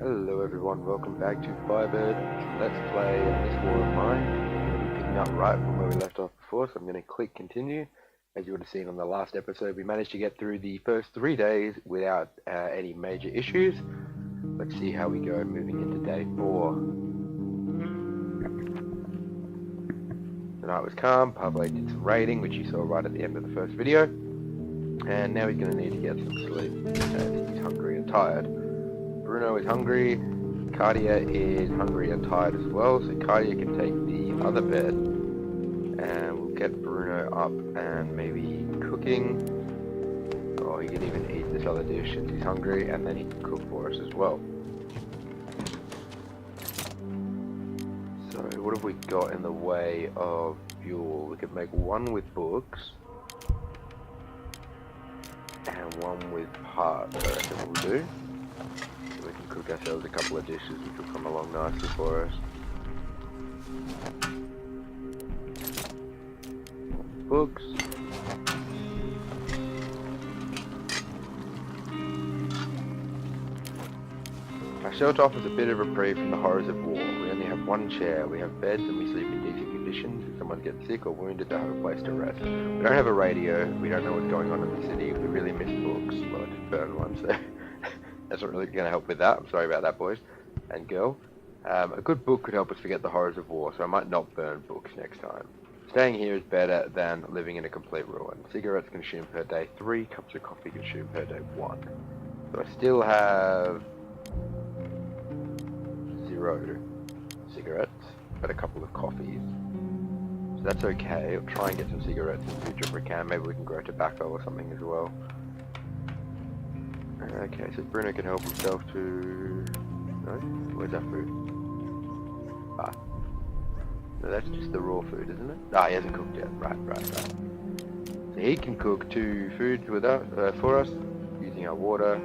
Hello everyone, welcome back to Firebird. Let's play this war of mine. We're going to be picking up right from where we left off before, so I'm going to click continue. As you would have seen on the last episode, we managed to get through the first 3 days without any major issues. Let's see how we go moving into day 4. The night was calm, Pablo did some raiding, which you saw right at the end of the first video. And now he's going to need to get some sleep, as he's hungry and tired. Bruno is hungry, Cardia is hungry and tired as well, so Cardia can take the other bed, and we'll get Bruno up and maybe cooking, or he can even eat this other dish since he's hungry, and then he can cook for us as well. So what have we got in the way of fuel? We could make one with books, and one with parts, I reckon we'll do. We can cook ourselves a couple of dishes which will come along nicely for us. Books. Our shelter offers a bit of reprieve from the horrors of war. We only have one chair, we have beds, and we sleep in decent conditions. If someone gets sick or wounded, they'll have a place to rest. We don't have a radio, we don't know what's going on in the city, we really miss books. Well, I did burn one, so that's not really going to help with that. I'm sorry about that, boys and girl. A good book could help us forget the horrors of war, so I might not burn books next time. Staying here is better than living in a complete ruin. Cigarettes consumed per day 3, cups of coffee consumed per day 1. So I still have 0 cigarettes, but a couple of coffees. So that's okay. I'll try and get some cigarettes in the future if we can. Maybe we can grow tobacco or something as well. Okay, so Bruno can help himself to... No? Where's that food? Ah. No, that's just the raw food, isn't it? Ah, he hasn't cooked yet. Right. So he can cook 2 foods with us, for us, using our water,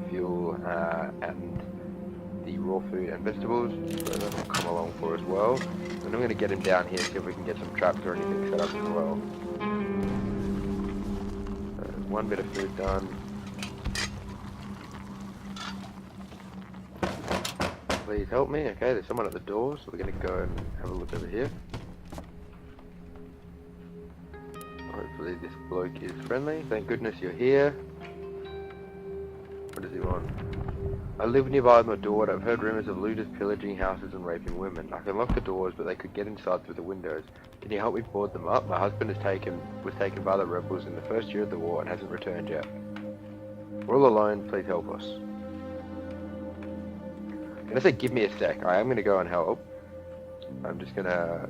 fuel, and the raw food and vegetables. So that'll come along for as well. And I'm going to get him down here, see if we can get some traps or anything set up as well. So 1 bit of food done. Please help me. Okay, there's someone at the door, so we're going to go and have a look over here. Hopefully this bloke is friendly. Thank goodness you're here. What does he want? I live nearby with my daughter. I've heard rumors of looters pillaging houses and raping women. I can lock the doors, but they could get inside through the windows. Can you help me board them up? My husband was taken by the rebels in the first year of the war and hasn't returned yet. We're all alone. Please help us. I'm gonna say give me a sec. I am gonna go and help. I'm just gonna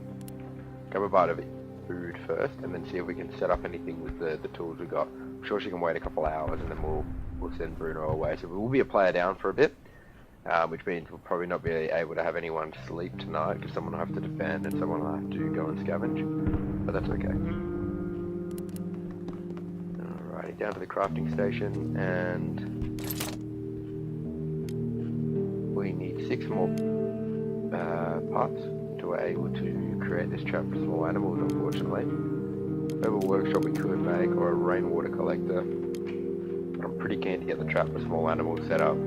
grab a bite of food first and then see if we can set up anything with the tools we got. I'm sure she can wait a couple hours and then we'll send Bruno away. So we'll be a player down for a bit, which means we'll probably not be able to have anyone sleep tonight because someone will have to defend and someone will have to go and scavenge. But that's okay. Alrighty, down to the crafting station, and we need 6 more parts until we're able to create this trap for small animals, unfortunately. We have a workshop we could make, or a rainwater collector, but I'm pretty keen to get the trap for small animals set up.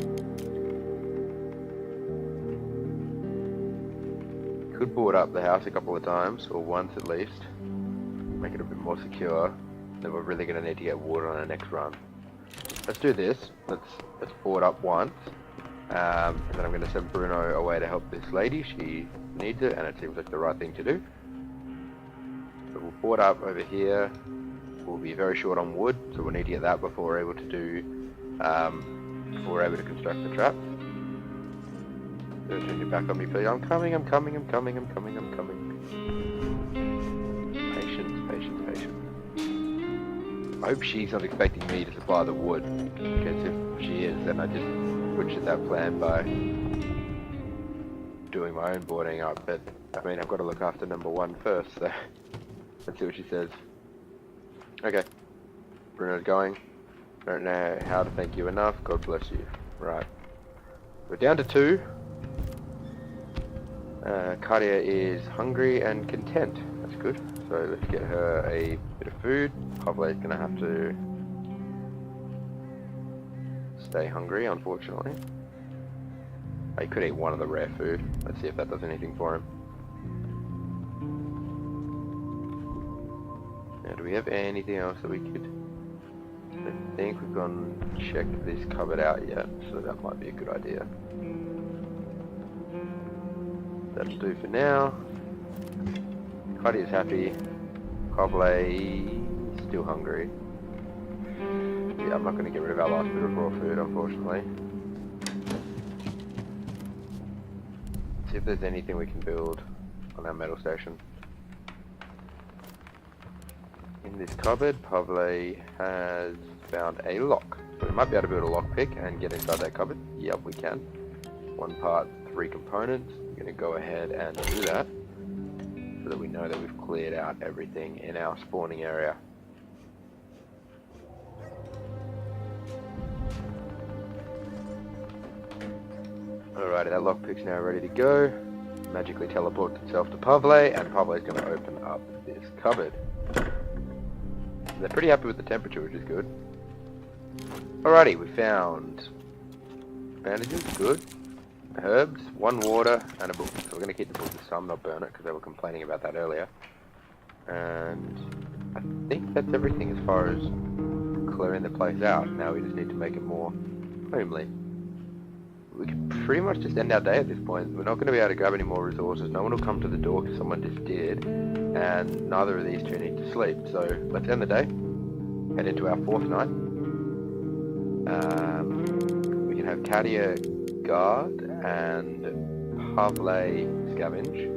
Could board up the house a couple of times, or once at least, make it a bit more secure. Then we're really going to need to get water on our next run. Let's do this. Let's board up once. And then I'm going to send Bruno away to help this lady. She needs it, and it seems like the right thing to do. So we'll board up over here. We'll be very short on wood, so we'll need to get that before we're able to construct the trap. Don't turn your back on me, please. I'm coming. Patience. I hope she's not expecting me to supply the wood, because if she is, then I just butchered that plan by doing my own boarding up. But I mean, I've got to look after number 1 first, so let's see what she says. Okay, Bruno's going. Don't know how to thank you enough. God bless you. Right, we're down to 2. Cardia is hungry and content. That's good. So let's get her a bit of food. Pavle's gonna have to stay hungry, unfortunately. He could eat one of the rare food. Let's see if that does anything for him. Now, do we have anything else that we could... I think we've gone and checked this cupboard out yet, so that might be a good idea. That'll do for now. Cuddy is happy. Cobley still hungry. Yeah, I'm not going to get rid of our last bit of raw food, unfortunately. See if there's anything we can build on our metal station. In this cupboard, Pavle has found a lock. So we might be able to build a lockpick and get inside that cupboard. Yep, we can. 1 part, 3 components. I'm going to go ahead and do that so that we know that we've cleared out everything in our spawning area. Alrighty, that lockpick's now ready to go. Magically teleports itself to Pavle, and Pavle's going to open up this cupboard. They're pretty happy with the temperature, which is good. Alrighty, we found bandages, good. Herbs, 1 water, and a book. So we're going to keep the book this time, not burn it, because they were complaining about that earlier. And I think that's everything as far as clearing the place out. Now we just need to make it more homely. We could pretty much just end our day at this point. We're not going to be able to grab any more resources. No one will come to the door because someone just did. And neither of these two need to sleep. So let's end the day. Head into our 4th night. We can have Katia guard and Pavle scavenge.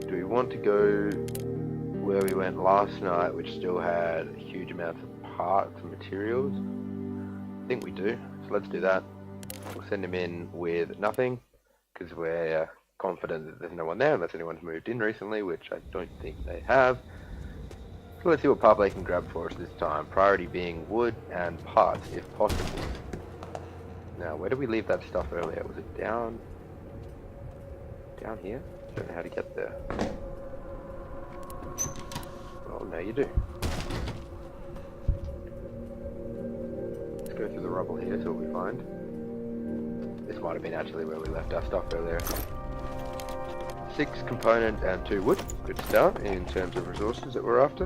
Do we want to go where we went last night, which still had huge amounts of parts and materials? I think we do. So let's do that. We'll send him in with nothing, because we're confident that there's no one there unless anyone's moved in recently, which I don't think they have. So let's see what Pavle can grab for us this time. Priority being wood and parts, if possible. Now, where did we leave that stuff earlier? Was it down here? Don't know how to get there. Well, now you do. Let's go through the rubble here, see what we find. This might have been actually where we left our stuff earlier. 6 component and 2 wood. Good start in terms of resources that we're after.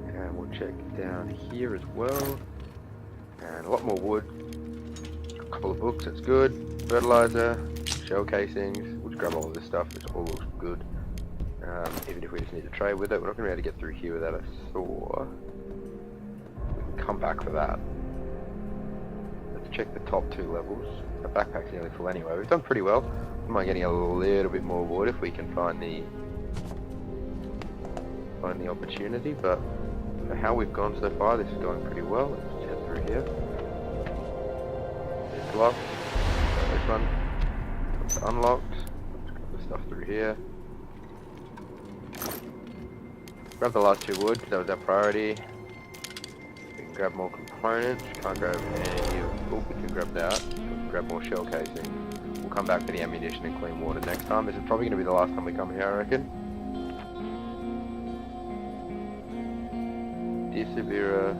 And we'll check down here as well. And a lot more wood. A couple of books, that's good. Fertilizer, shell casings. We'll just grab all of this stuff, it all looks good. Even if we just need to trade with it, we're not going to be able to get through here without a saw. We can come back for that. Let's check the top 2 levels. Our backpack's nearly full anyway. We've done pretty well. We might getting a little bit more wood if we can find the opportunity, but for how we've gone so far, this is going pretty well. Let's head through here. It's locked. This one. It's unlocked. Let's grab the stuff through here. Grab the last 2 wood, that was our priority. We can grab more components. Can't grab any of... Oh, we can grab that. We can grab more shell casing. We'll come back for the ammunition and clean water next time. This is probably going to be the last time we come here, I reckon. Disabira...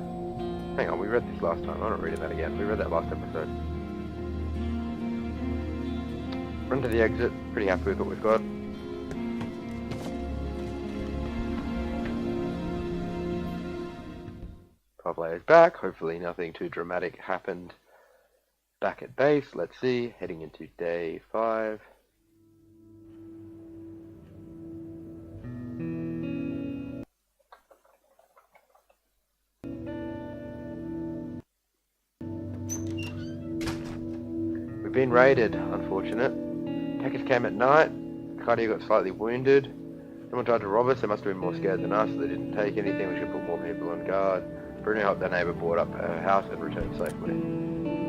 Hang on, we read this last time. I'm not reading that again. We read that last episode. Run to the exit. Pretty happy with what we've got. Pavle is back. Hopefully nothing too dramatic happened back at base. Let's see. Heading into day 5. We've been raided. Unfortunate. Attackers came at night. Cardio got slightly wounded. Someone tried to rob us. They must have been more scared than us. So they didn't take anything. We should put more people on guard. Bruno helped their neighbour board up her house and returned safely.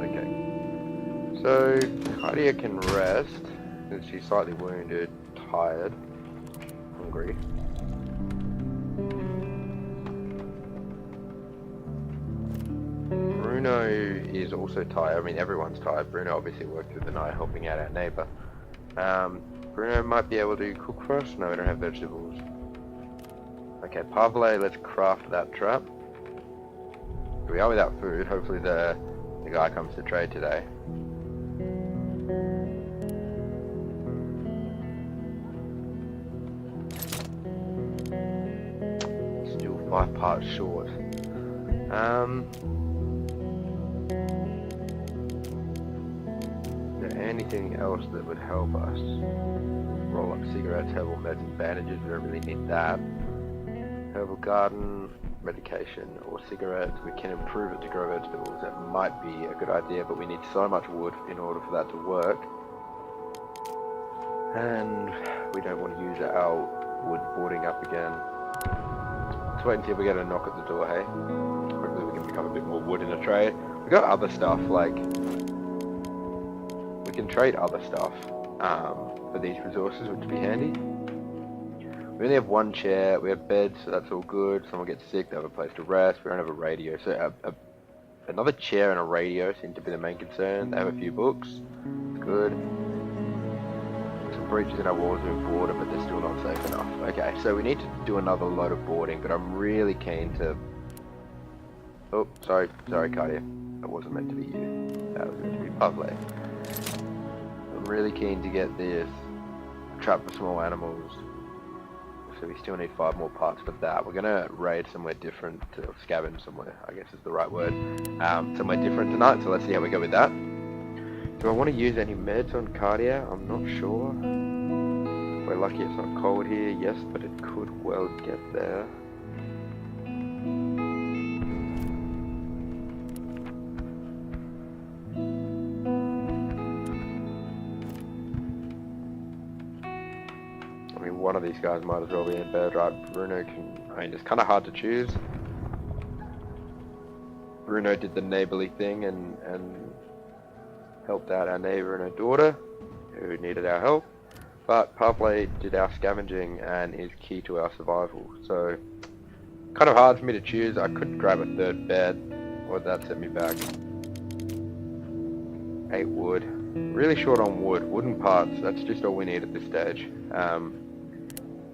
Okay. So, Cardia can rest, since she's slightly wounded, tired, hungry. Bruno is also tired. I mean, everyone's tired. Bruno obviously worked through the night helping out our neighbour. Bruno might be able to cook for us. No, we don't have vegetables. Okay, Pavle, let's craft that trap. We are without food. Hopefully the guy comes to trade today. Still 5 parts short. Is there anything else that would help us? Roll up cigarettes, herbal meds and bandages. We don't really need that. Herbal garden, medication, or cigarettes. We can improve it to grow vegetables. That might be a good idea, but we need so much wood in order for that to work. And we don't want to use our wood boarding up again. Let's wait until we get a knock at the door, hey? Hopefully we can become a bit more wood in a trade. We got other stuff, like... we can trade other stuff for these resources, which would be handy. We only have 1 chair, we have beds, so that's all good. Someone gets sick, they have a place to rest. We don't have a radio, so another chair and a radio seem to be the main concern. They have a few books, it's good. Some breaches in our walls have been boarded, but they're still not safe enough. Okay, so we need to do another load of boarding, but I'm really keen to... oh, sorry Cardia. That wasn't meant to be you. That was meant to be Pavle. I'm really keen to get this trap for small animals. So we still need 5 more parts for that. We're gonna raid somewhere different, or scavenge somewhere, I guess is the right word. Somewhere different tonight, so let's see how we go with that. Do I want to use any meds on Cardia? I'm not sure. If we're lucky it's not cold here, yes, but it could well get there. One of these guys might as well be in bed, right? Bruno can... I mean, it's kind of hard to choose. Bruno did the neighborly thing and helped out our neighbor and her daughter, who needed our help. But Pavle did our scavenging and is key to our survival. So, kind of hard for me to choose. I could grab a 3rd bed, or would that set me back? 8 wood. Really short on wood. Wooden parts, that's just all we need at this stage.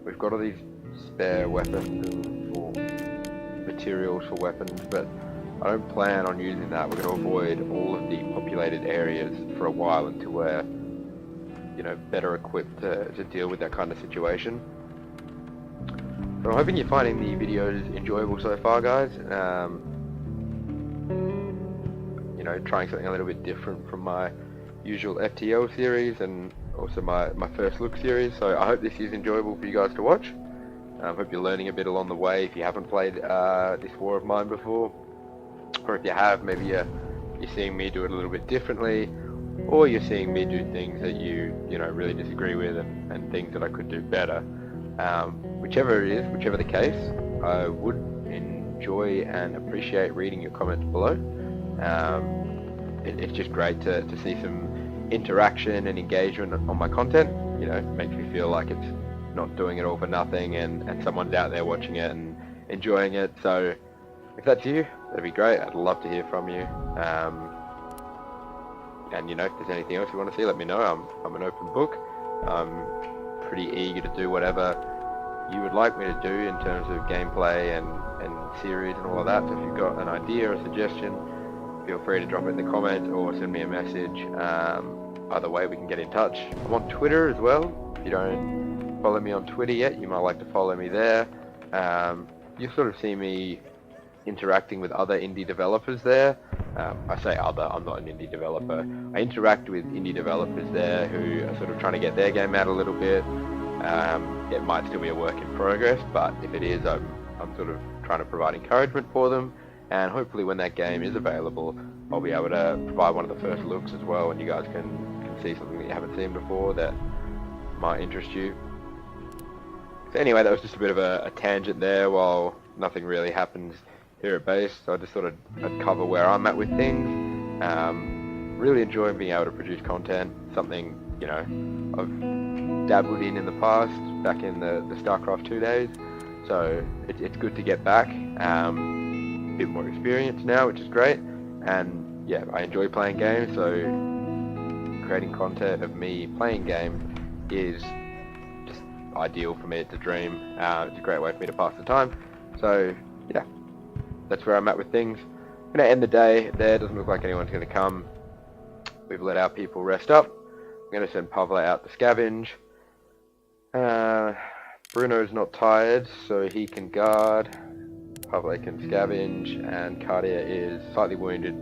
We've got all these spare weapons or materials for weapons, but I don't plan on using that. We're going to avoid all of the populated areas for a while until we're, you know, better equipped to deal with that kind of situation. So I'm hoping you're finding the videos enjoyable so far, guys. You know, trying something a little bit different from my usual FTL series and also my first look series, so I hope this is enjoyable for you guys to watch. I hope you're learning a bit along the way if you haven't played this war of mine before, or if you have, maybe you're seeing me do it a little bit differently, or you're seeing me do things that you know really disagree with and things that I could do better. Whichever it is, whichever the case, I would enjoy and appreciate reading your comments below. It's just great to see some interaction and engagement on my content. You know, it makes me feel like it's not doing it all for nothing and someone's out there watching it and enjoying it. So if that's you, that'd be great. I'd love to hear from you. And you know, if there's anything else you want to see, let me know. I'm an open book. I'm pretty eager to do whatever you would like me to do in terms of gameplay and series and all of that. So if you've got an idea or a suggestion, feel free to drop it in the comments or send me a message. Either way, we can get in touch. I'm on Twitter as well. If you don't follow me on Twitter yet, you might like to follow me there. You sort of see me interacting with other indie developers there. I say other, I'm not an indie developer. I interact with indie developers there who are sort of trying to get their game out a little bit. It might still be a work in progress, but if it is, I'm sort of trying to provide encouragement for them. And hopefully when that game is available, I'll be able to provide one of the first looks as well, and you guys can see something that you haven't seen before that might interest you. So anyway, that was just a bit of a tangent there while nothing really happens here at base. So I just thought I'd cover where I'm at with things. Really enjoying being able to produce content, something, you know, I've dabbled in the past, back in the StarCraft 2 days. So it's good to get back. Bit more experience now, which is great, and yeah, I enjoy playing games, so creating content of me playing games is just ideal for me. It's a dream. It's a great way for me to pass the time. So yeah, that's where I'm at with things. I'm going to end the day there. Doesn't look like anyone's going to come. We've let our people rest up. I'm going to send Pavla out to scavenge. Bruno's not tired, so he can guard. Pavla can scavenge, and Cardia is slightly wounded,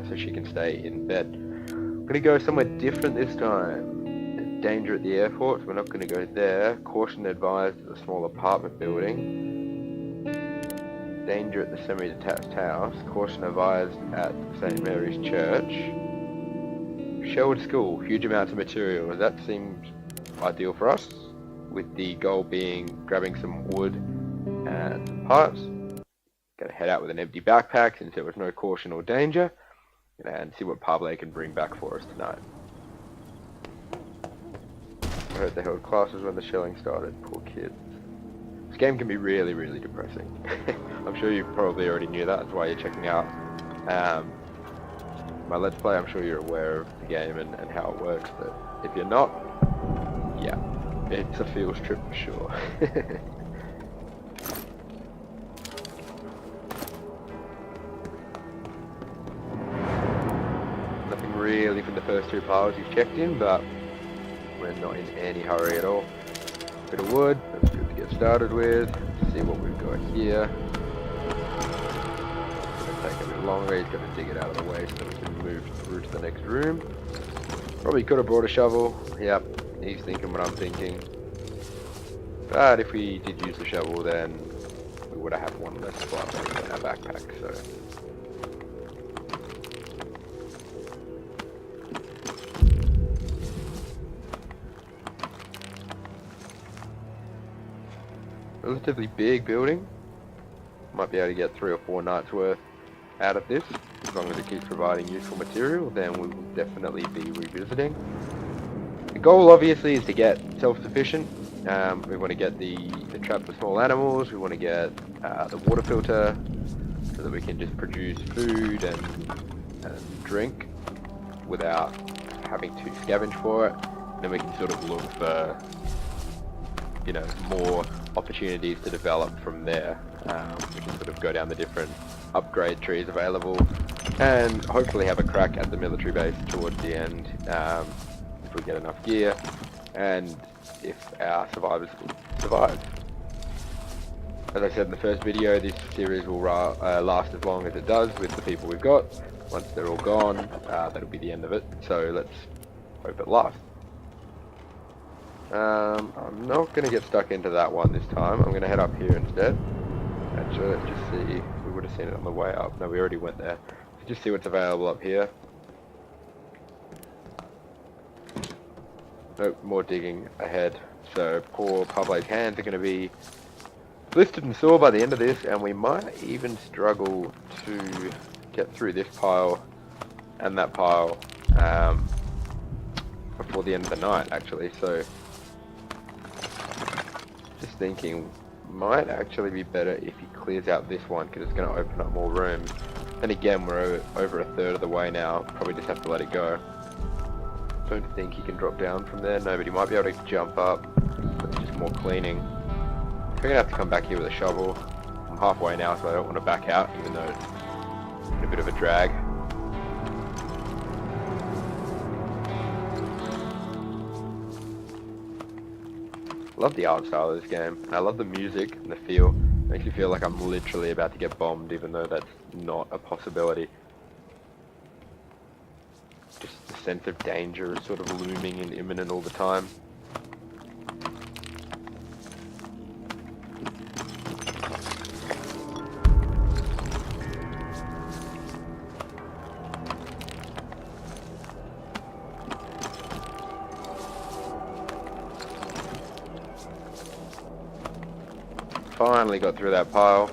so she can stay in bed. I'm going to go somewhere different this time. There's danger at the airport, so we're not going to go there. Caution advised at the small apartment building. Danger at the semi-detached house. Caution advised at St. Mary's Church. Sherwood School, huge amounts of material. That seems ideal for us, with the goal being grabbing some wood and some parts. Gonna head out with an empty backpack since there was no caution or danger, and see what Pablo can bring back for us tonight. I heard they held classes when the shelling started. Poor kids. This game can be really, really depressing. I'm sure you probably already knew that. That's why you're checking out my Let's Play. I'm sure you're aware of the game and how it works, but if you're not, yeah, it's a feels trip for sure. Nothing really from the first two piles you've checked in, but we're not in any hurry at all. Bit of wood, that's good to get started with. Let's see what we've got here. Take a bit longer. He's got to dig it out of the way so we can move through to the next room. Probably could have brought a shovel. Yep, he's thinking what I'm thinking. But if we did use the shovel, then we would have had one less spot in our backpack. So relatively big building. Might be able to get 3 or 4 nights worth out of this. As long as it keeps providing useful material, then we will definitely be revisiting. The goal obviously is to get self-sufficient. We want to get the trap for small animals, we want to get the water filter so that we can just produce food and drink without having to scavenge for it. Then we can sort of look for, you know, more opportunities to develop from there. We can sort of go down the different upgrade trees available and hopefully have a crack at the military base towards the end, if we get enough gear and if our survivors survive. As I said in the first video, this series will last as long as it does with the people we've got. Once they're all gone, that'll be the end of it, so let's hope it lasts. I'm not going to get stuck into that one this time. I'm going to head up here instead. Actually, let's just see. We would have seen it on the way up. No, we already went there. Let's just see what's available up here. Nope, more digging ahead. So poor Pablo's hands are going to be blistered and sore by the end of this, and we might even struggle to get through this pile and that pile before the end of the night, actually. So just thinking, might actually be better if he clears out this one because it's going to open up more rooms. Then again, we're over a third of the way now. Probably just have to let it go. Don't think he can drop down from there. No, but he might be able to jump up. That's just more cleaning. We're going to have to come back here with a shovel. I'm halfway now, so I don't want to back out, even though it's a bit of a drag. I love the art style of this game. I love the music and the feel. It makes you feel like I'm literally about to get bombed, even though that's not a possibility. Just the sense of danger is sort of looming and imminent all the time. Finally got through that pile,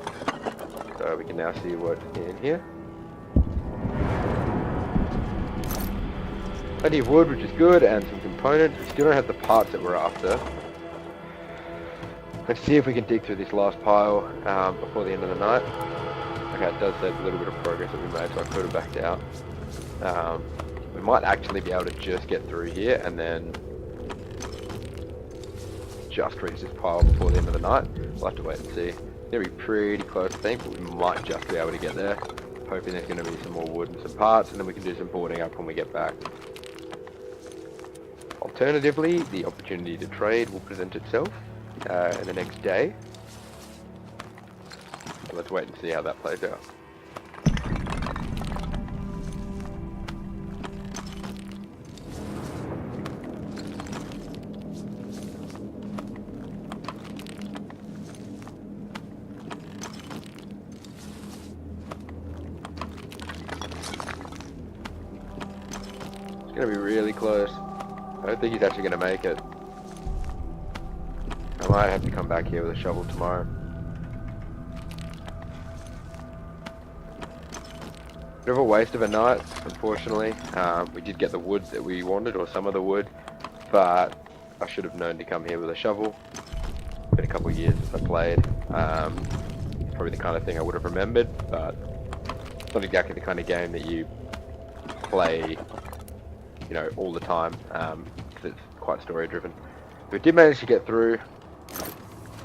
so we can now see what's in here. Plenty of wood, which is good, and some components. We still don't have the parts that we're after. Let's see if we can dig through this last pile before the end of the night. Okay, it does say a little bit of progress that we made, so I could have backed out. We might actually be able to just get through here and then just reach this pile before the end of the night. We'll have to wait and see. It's going to be pretty close, I think, but we might just be able to get there. Hoping there's going to be some more wood and some parts, and then we can do some boarding up when we get back. Alternatively, the opportunity to trade will present itself in the next day. So let's wait and see how that plays out. It's going to be really close. I don't think he's actually going to make it. I might have to come back here with a shovel tomorrow. Bit of a waste of a night, unfortunately. We did get the wood that we wanted, or some of the wood, but I should have known to come here with a shovel. It's been a couple of years since I played. Probably the kind of thing I would have remembered, but it's not exactly the kind of game that you play, you know, all the time, because it's quite story driven. We did manage to get through,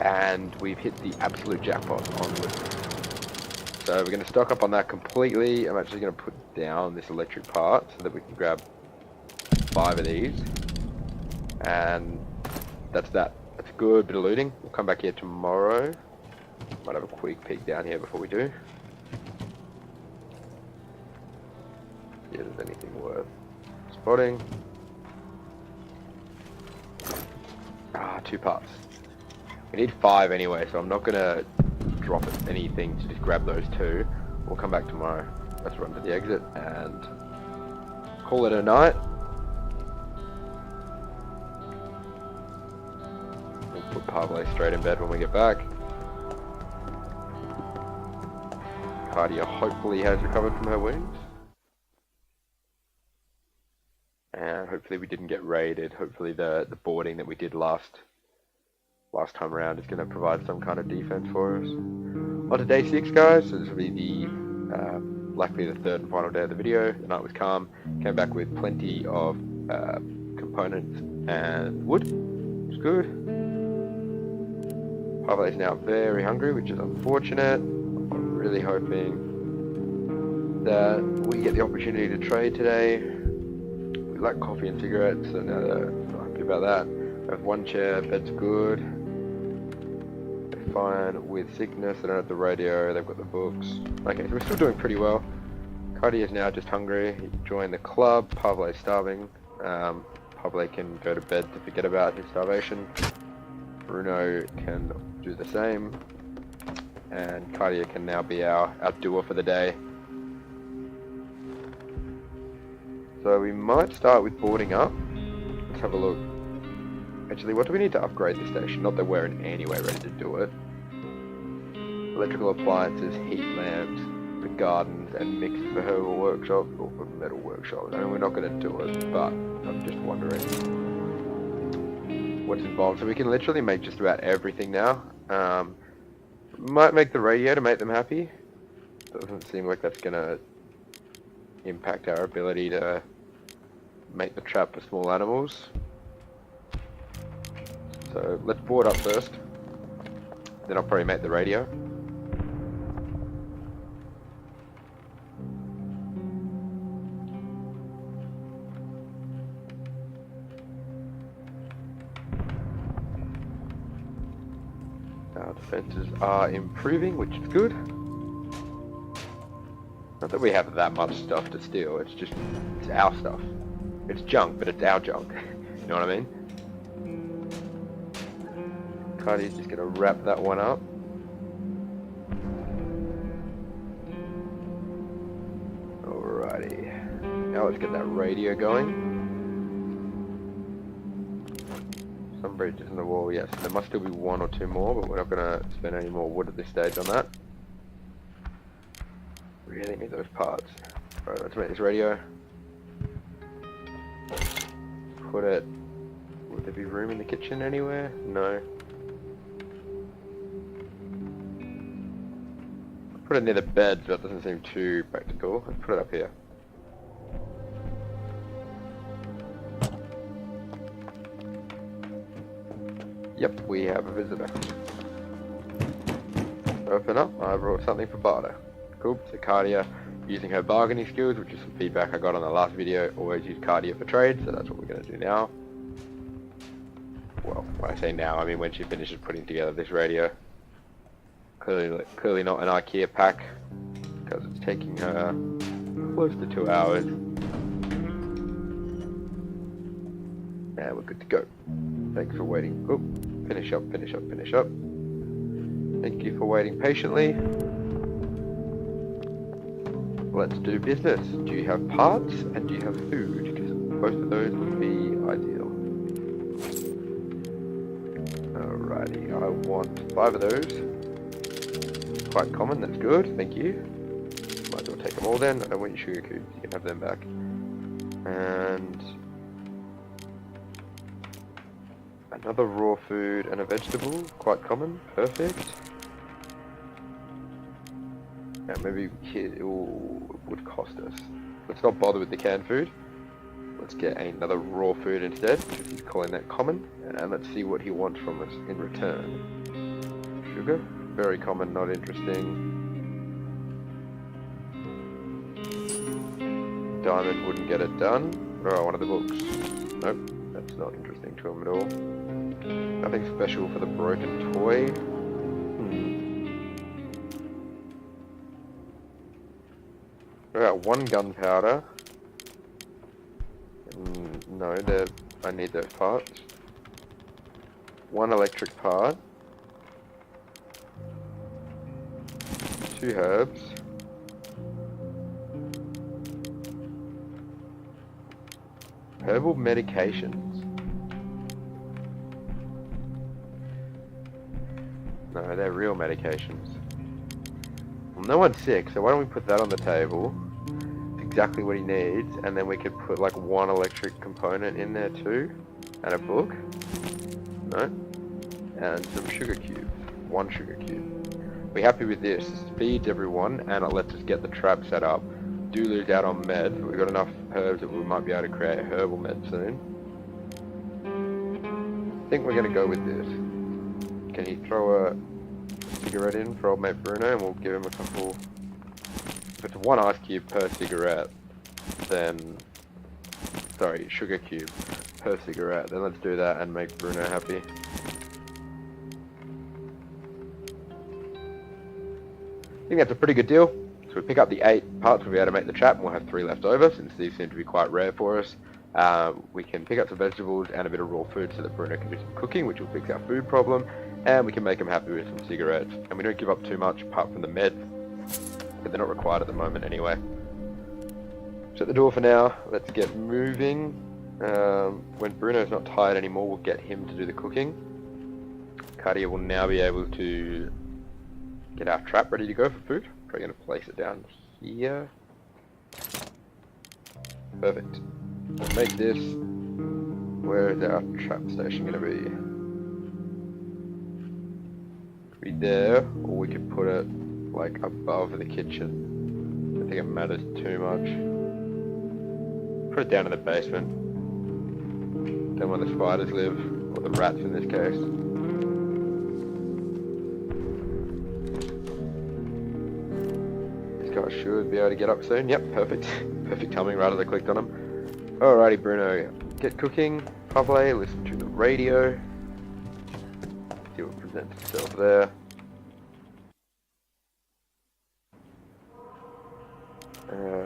and we've hit the absolute jackpot on wood. So we're going to stock up on that completely. I'm actually going to put down this electric part so that we can grab 5 of these, and that's that. That's a good bit of looting. We'll come back here tomorrow. Might have a quick peek down here before we do. See if there's anything worth spotting. 2 parts. We need 5 anyway, so I'm not gonna drop anything to just grab those 2. We'll come back tomorrow. Let's run to the exit and call it a night. We'll put Pavle straight in bed when we get back. Cardia hopefully has recovered from her wounds. And hopefully we didn't get raided. Hopefully the boarding that we did last time around is going to provide some kind of defense for us. On to day 6, guys. So this will be the likely the 3rd and final day of the video. The night was calm. Came back with plenty of components and wood. It's good. Pavle is now very hungry, which is unfortunate. I'm really hoping that we get the opportunity to trade today. We like coffee and cigarettes, so now I'm happy about that. We have 1 chair, bed's good. They're fine with sickness, they don't have the radio, they've got the books. Okay, so we're still doing pretty well. Cardi is now just hungry. He joined the club. Pavle is starving. Pavle can go to bed to forget about his starvation. Bruno can do the same. And Cardia can now be our doer for the day. So we might start with boarding up. Let's have a look. Actually, what do we need to upgrade the station? Not that we're in any way ready to do it. Electrical appliances, heat lamps, the gardens, and mix for herbal workshop, or for metal workshop. I mean, we're not going to do it, but I'm just wondering what's involved. So we can literally make just about everything now. Might make the radio to make them happy. Doesn't seem like that's going to impact our ability to make the trap for small animals. So let's board up first. Then I'll probably make the radio. Our defenses are improving, which is good. Not that we have that much stuff to steal, it's our stuff. It's junk, but it's our junk. You know what I mean? Cardi's just gonna wrap that one up. Alrighty. Now let's get that radio going. Some bridges in the wall, yes. There must still be 1 or 2 more, but we're not gonna spend any more wood at this stage on that. Really need those parts. Alright, let's make this radio. Put it... Would there be room in the kitchen anywhere? No. Put it near the bed, but that doesn't seem too practical. Let's put it up here. Yep, we have a visitor. Open up, I brought something for barter. Cool, so Cardia, using her bargaining skills, which is some feedback I got on the last video, always use Cardia for trade, so that's what we're going to do now. Well, when I say now, I mean when she finishes putting together this radio. Clearly not an IKEA pack, because it's taking her close to 2 hours. Now we're good to go. Thanks for waiting. Oh, finish up. Thank you for waiting patiently. Let's do business. Do you have parts and do you have food? Because both of those would be ideal. Alrighty, I want 5 of those. Quite common, that's good, thank you. Might as well take them all then. I don't want your sugar cubes, you can have them back. And another raw food and a vegetable, quite common, perfect. Now maybe it would cost us. Let's not bother with the canned food. Let's get another raw food instead, because he's calling that common. And let's see what he wants from us in return. Sugar, very common, not interesting. Diamond wouldn't get it done. Oh, one of the books. Nope, that's not interesting to him at all. Nothing special for the broken toy. I got 1 gunpowder. No, I need those parts. 1 electric part. 2 herbs. Herbal medications. No, they're real medications. Well, no one's sick, so why don't we put that on the table? It's exactly what he needs, and then we could put like 1 electric component in there too, and a book. No? And some sugar cubes. 1 sugar cube. We're happy with this. It feeds everyone, and it lets us get the trap set up. Do lose out on meds, but we've got enough herbs that we might be able to create a herbal med soon. I think we're going to go with this. Can he throw a cigarette in for old mate Bruno, and we'll give him a couple... If it's 1 ice cube per cigarette, then... Sorry, sugar cube per cigarette, then let's do that and make Bruno happy. I think that's a pretty good deal. So we pick up the 8 parts, we'll be able to make the trap, and we'll have 3 left over, since these seem to be quite rare for us. We can pick up some vegetables and a bit of raw food so that Bruno can do some cooking, which will fix our food problem, and we can make him happy with some cigarettes. And we don't give up too much apart from the meds, but they're not required at the moment anyway. Shut the door for now, let's get moving. When Bruno's not tired anymore, we'll get him to do the cooking. Cardia will now be able to get our trap ready to go for food. Probably going to place it down here. Perfect. We'll make this. Where is our trap station going to be? Could be there, or we could put it like above the kitchen. I think it matters too much. Put it down in the basement. Then where the spiders live, or the rats in this case. I should be able to get up soon. Yep, perfect. Perfect timing right as I clicked on him. Alrighty, Bruno. Get cooking. Probably listen to the radio. See what presents itself there.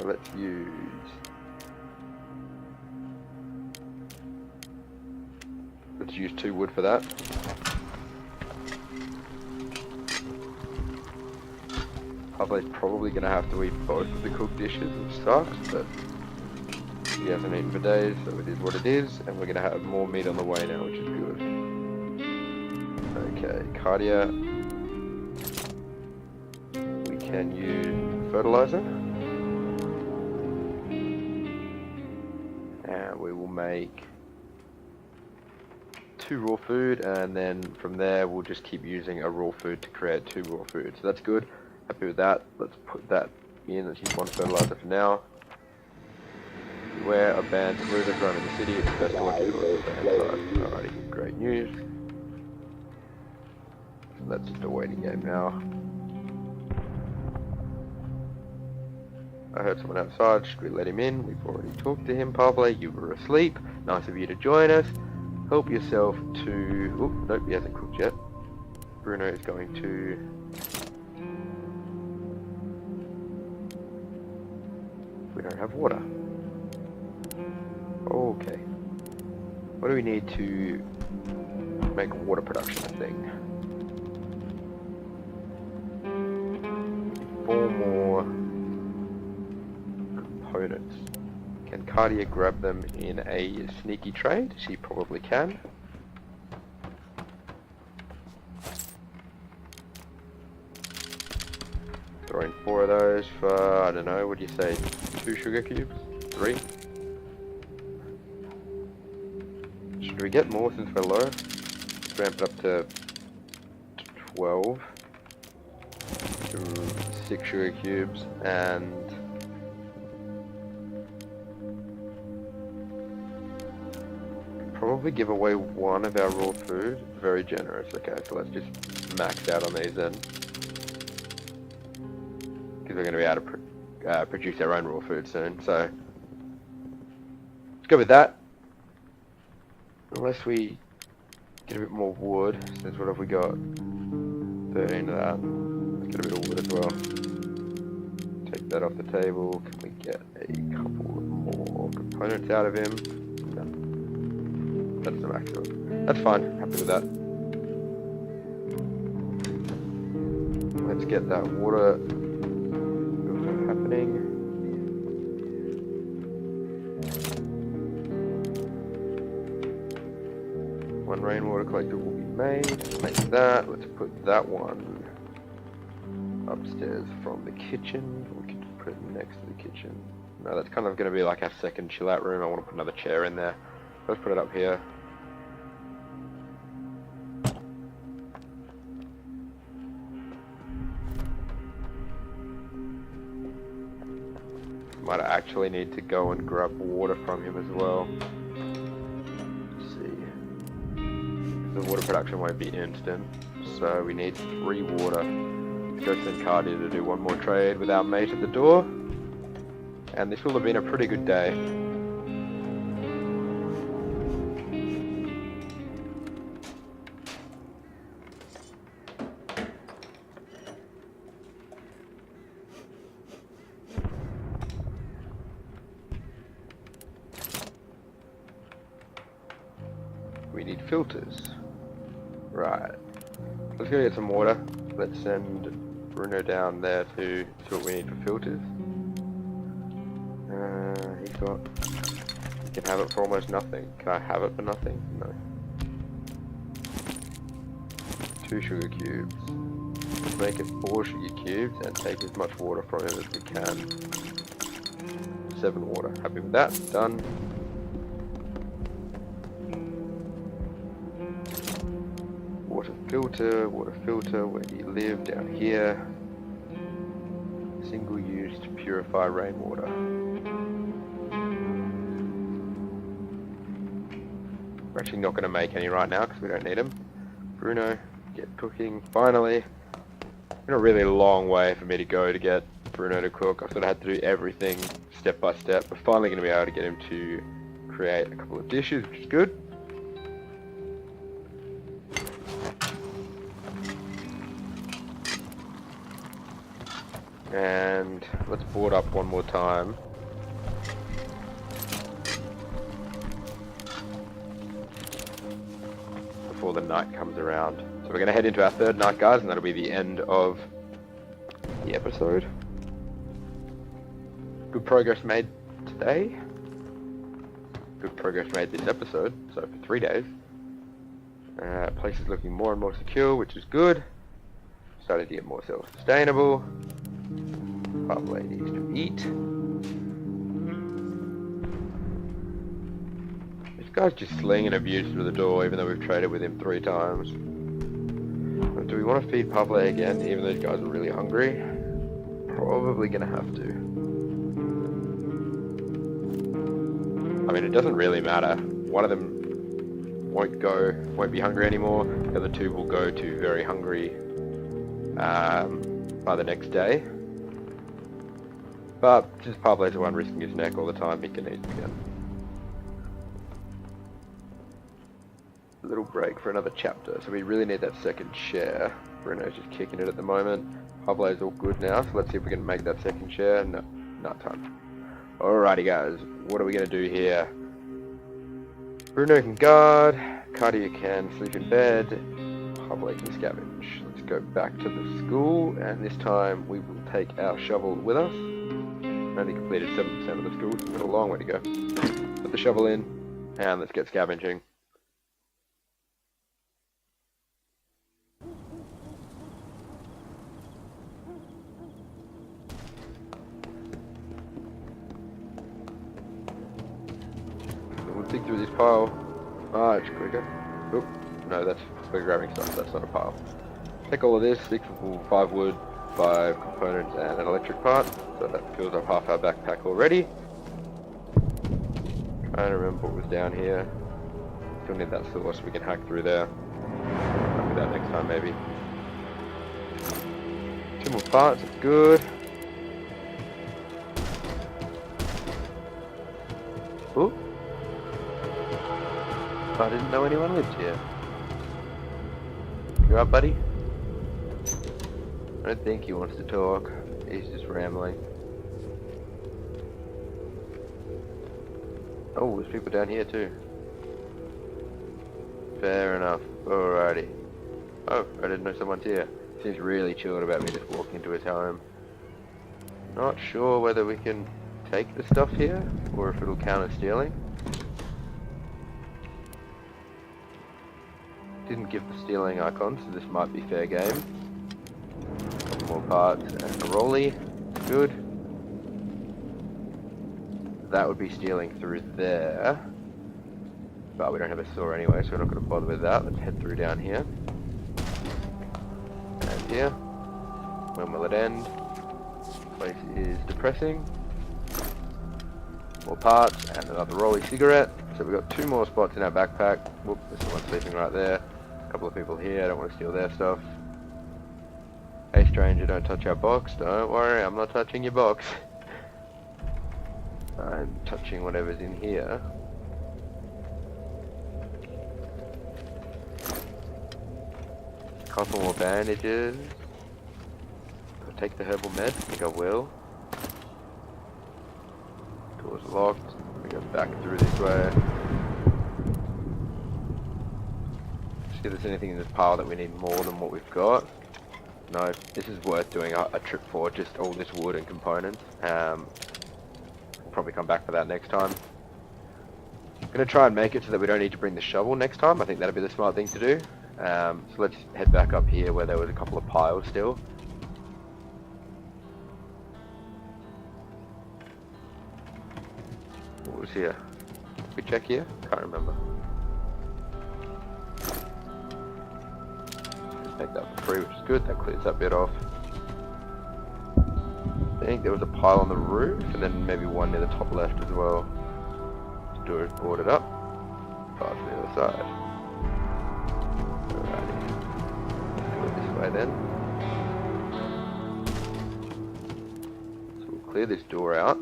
Let's use 2 wood for that. Pablo's probably going to have to eat both of the cooked dishes, which sucks, but he hasn't eaten for days, so it is what it is, and we're going to have more meat on the way now, which is good. Okay, Cardia. We can use fertilizer. And we will make 2 raw food, and then from there we'll just keep using a raw food to create 2 raw food, so that's good. Happy with that. Let's put that in. Let's use 1 fertilizer for now. Beware of bands of looters roaming the city. It's best to watch people on the side. Alrighty, great news. that's just a waiting game now. I heard someone outside. Should we let him in? We've already talked to him, Pablo. You were asleep. Nice of you to join us. Help yourself to... Oh, nope, he hasn't cooked yet. Bruno is going to... We don't have water. Okay. What do we need to make water production a thing? 4 more components. Can Cardia grab them in a sneaky trade? She probably can. Throw in 4 of those for, I don't know, what do you say, 2 sugar cubes? 3? Should we get more since we're low? Let's ramp it up to 12. 6 sugar cubes and... probably give away 1 of our raw food. Very generous. Okay, so let's just max out on these then. Because we're going to be able to produce our own raw food soon. So let's go with that. Unless we get a bit more wood. Since what have we got? 13 of that. Let's get a bit of wood as well. Take that off the table. Can we get a couple more components out of him? No. That's the maximum. That's fine. Happy with that. Let's get that water happening. One rainwater collector will be made. Make that. Let's put that one upstairs from the kitchen. We can just put it next to the kitchen. No, that's kind of going to be like our second chill out room. I want to put another chair in there. Let's put it up here. Might actually need to go and grab water from him as well. Let's see. The water production won't be instant, so we need 3 water. Let's go send Cardi to do 1 more trade with our mate at the door. And this will have been a pretty good day. We need filters. Right. Let's go get some water. Let's send Bruno down there to see what we need for filters. He can have it for almost nothing. Can I have it for nothing? No. 2 sugar cubes. Let's make it 4 sugar cubes and take as much water from it as we can. 7 water. Happy with that. Done. Water filter, where do you live? Down here. Single use to purify rainwater. We're actually not going to make any right now because we don't need them. Bruno, get cooking. Finally. It's been a really long way for me to go to get Bruno to cook. I sort of had to do everything step by step. We're finally going to be able to get him to create a couple of dishes, which is good. And let's board up 1 more time. Before the night comes around. So we're going to head into our 3rd night, guys, and that'll be the end of the episode. Good progress made today. Good progress made this episode, so for 3 days. Place is looking more and more secure, which is good. Starting to get more self-sustainable. Pablo needs to eat. This guy's just slinging abuse through the door, even though we've traded with him 3 times. But do we want to feed Pablo again, even though these guys are really hungry? Probably gonna have to. I mean, it doesn't really matter. One of them won't be hungry anymore. The other two will go to very hungry by the next day. But since Pablo's the one risking his neck all the time, he can eat again. A little break for another chapter. So we really need that second share. Bruno's just kicking it at the moment. Pablo's all good now, so let's see if we can make that second share. No, not time. Alrighty guys, what are we going to do here? Bruno can guard, Cardia can sleep in bed, Pablo can scavenge. Let's go back to the school, and this time we will take our shovel with us. Only completed 7% of the school, so we've got a long way to go. Put the shovel in, and let's get scavenging. We'll dig through this pile much quicker. Oop, no, we're grabbing stuff, that's not a pile. Take all of this, 5 wood, 5 components and an electric part, so that fills up half our backpack already. Trying to remember what was down here. Still need that source, we can hack through there. I'll do that next time maybe. 2 more parts, that's good. Ooh. I didn't know anyone lived here. You up, buddy? I don't think he wants to talk. He's just rambling. Oh, there's people down here too. Fair enough. Alrighty. Oh, I didn't know someone's here. Seems really chilled about me just walking into his home. Not sure whether we can take the stuff here, or if it'll count as stealing. Didn't give the stealing icon, so this might be fair game. Couple more parts and a rolly. Good. That would be stealing through there. But we don't have a saw anyway, so we're not going to bother with that. Let's head through down here. And here. When will it end? Place is depressing. More parts and another rolly cigarette. So we've got 2 more spots in our backpack. Whoop, there's someone sleeping right there. A couple of people here, I don't want to steal their stuff. Hey stranger, don't touch our box. Don't worry, I'm not touching your box. I'm touching whatever's in here. Couple more bandages. I'll take the herbal med, I think I will. Door's locked. We go back through this way. See if there's anything in this pile that we need more than what we've got. No, this is worth doing a trip for, just all this wood and components. We'll probably come back for that next time. I'm going to try and make it so that we don't need to bring the shovel next time. I think that'd be the smart thing to do. So let's head back up here where there was a couple of piles still. What was here? Did we check here? Can't remember. Take that for free, which is good. That clears that bit off. I think there was a pile on the roof, and then maybe one near the top left as well. This door is boarded up. Pass to the other side. Alrighty. Go this way then. So we'll clear this door out.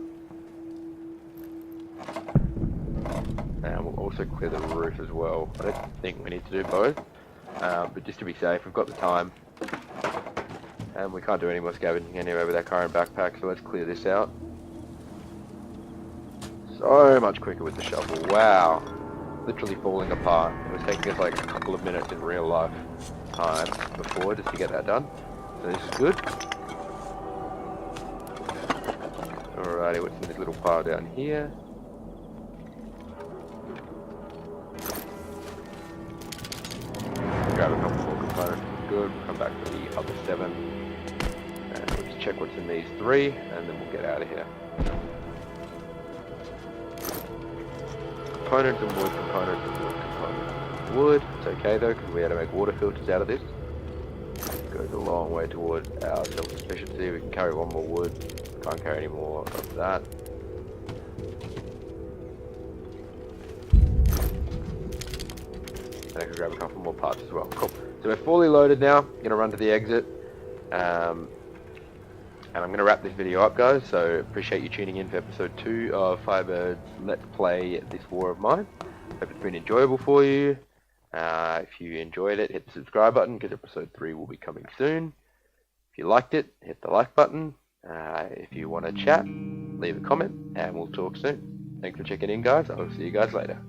And we'll also clear the roof as well. I don't think we need to do both. But just to be safe, we've got the time. And we can't do any more scavenging anyway with our current backpack, so let's clear this out. So much quicker with the shovel, wow. Literally falling apart. It was taking us like a couple of minutes in real life time before just to get that done. So this is good. Alrighty, what's in this little pile down here? Grab a couple more components, good. We'll come back for the other 7. And we'll just check what's in these 3, and then we'll get out of here. Components and wood, components and wood, components and wood. It's okay though, because we had to make water filters out of this. It goes a long way towards our self-sufficiency. We can carry 1 more wood. Can't carry any more of that. and I can grab a couple more parts as well. Cool. So we're fully loaded now. I'm going to run to the exit. And I'm going to wrap this video up, guys. So appreciate you tuning in for episode 2 of Firebird's Let's Play This War of Mine. Hope it's been enjoyable for you. If you enjoyed it, hit the subscribe button because episode 3 will be coming soon. If you liked it, hit the like button. If you want to chat, leave a comment and we'll talk soon. Thanks for checking in, guys. I'll see you guys later.